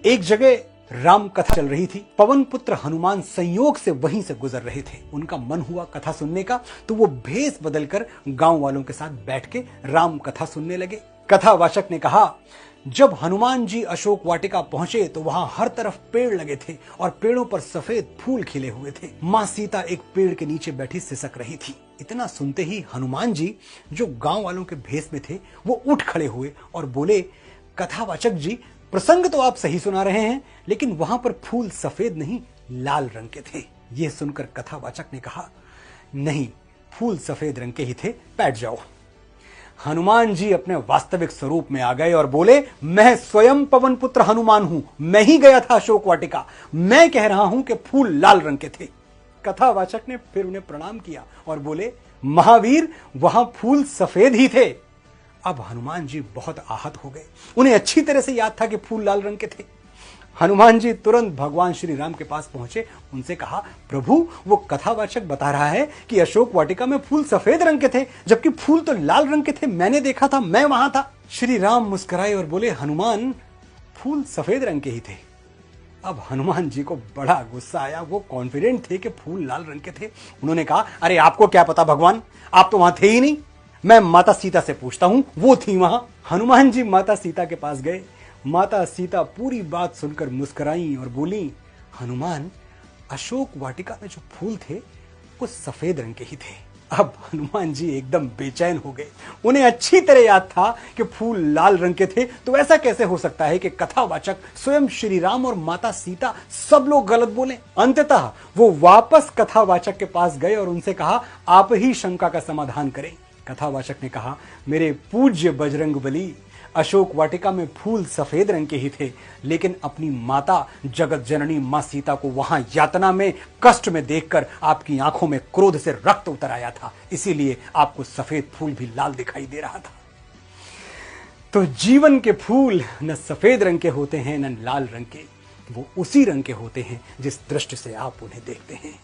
एक जगह राम कथा चल रही थी। पवन पुत्र हनुमान संयोग से वहीं से गुजर रहे थे। उनका मन हुआ कथा सुनने का, तो वो भेष बदलकर गांव वालों के साथ बैठ के राम कथा सुनने लगे। कथावाचक ने कहा, जब हनुमान जी अशोक वाटिका पहुंचे तो वहां हर तरफ पेड़ लगे थे और पेड़ों पर सफेद फूल खिले हुए थे। मां सीता एक पेड़ के नीचे बैठी सिसक रही थी। इतना सुनते ही हनुमान जी, जो गांव वालों के भेष में थे, वो उठ खड़े हुए और बोले, कथावाचक जी, प्रसंग तो आप सही सुना रहे हैं, लेकिन वहां पर फूल सफेद नहीं लाल रंग के थे। यह सुनकर कथावाचक ने कहा, नहीं, फूल सफेद रंग के ही थे, बैठ जाओ। हनुमान जी अपने वास्तविक स्वरूप में आ गए और बोले, मैं स्वयं पवन पुत्र हनुमान हूं, मैं ही गया था अशोक वाटिका, मैं कह रहा हूं कि फूल लाल रंग के थे। कथावाचक ने फिर उन्हें प्रणाम किया और बोले, महावीर, वहां फूल सफेद ही थे। अब हनुमान जी बहुत आहत हो गए। उन्हें अच्छी तरह से याद था कि फूल लाल रंग के थे। हनुमान जी तुरंत भगवान श्री राम के पास पहुंचे, उनसे कहा, प्रभु, वो कथावाचक बता रहा है कि अशोक वाटिका में फूल सफेद रंग के थे, जबकि फूल तो लाल रंग के थे, मैंने देखा था, मैं वहां था। श्री राम मुस्कुराए और बोले, हनुमान, फूल सफेद रंग के ही थे। अब हनुमान जी को बड़ा गुस्सा आया। वो कॉन्फिडेंट थे कि फूल लाल रंग के थे। उन्होंने कहा, अरे आपको क्या पता भगवान, आप तो वहां थे ही नहीं, मैं माता सीता से पूछता हूं, वो थी वहां। हनुमान जी माता सीता के पास गए। माता सीता पूरी बात सुनकर मुस्कुराई और बोली, हनुमान, अशोक वाटिका में जो फूल थे वो सफेद रंग के ही थे। अब हनुमान जी एकदम बेचैन हो गए। उन्हें अच्छी तरह याद था कि फूल लाल रंग के थे, तो ऐसा कैसे हो सकता है कि कथावाचक स्वयं श्री राम और माता सीता सब लोग गलत बोले। अंततः वो वापस कथावाचक के पास गए और उनसे कहा, आप ही शंका का समाधान करें। कथावाचक ने कहा, मेरे पूज्य बजरंगबली, अशोक वाटिका में फूल सफेद रंग के ही थे, लेकिन अपनी माता जगत जननी मां सीता को वहां यातना में, कष्ट में देखकर आपकी आंखों में क्रोध से रक्त उतर आया था, इसीलिए आपको सफेद फूल भी लाल दिखाई दे रहा था। तो जीवन के फूल न सफेद रंग के होते हैं न लाल रंग के, वो उसी रंग के होते हैं जिस दृष्टि से आप उन्हें देखते हैं।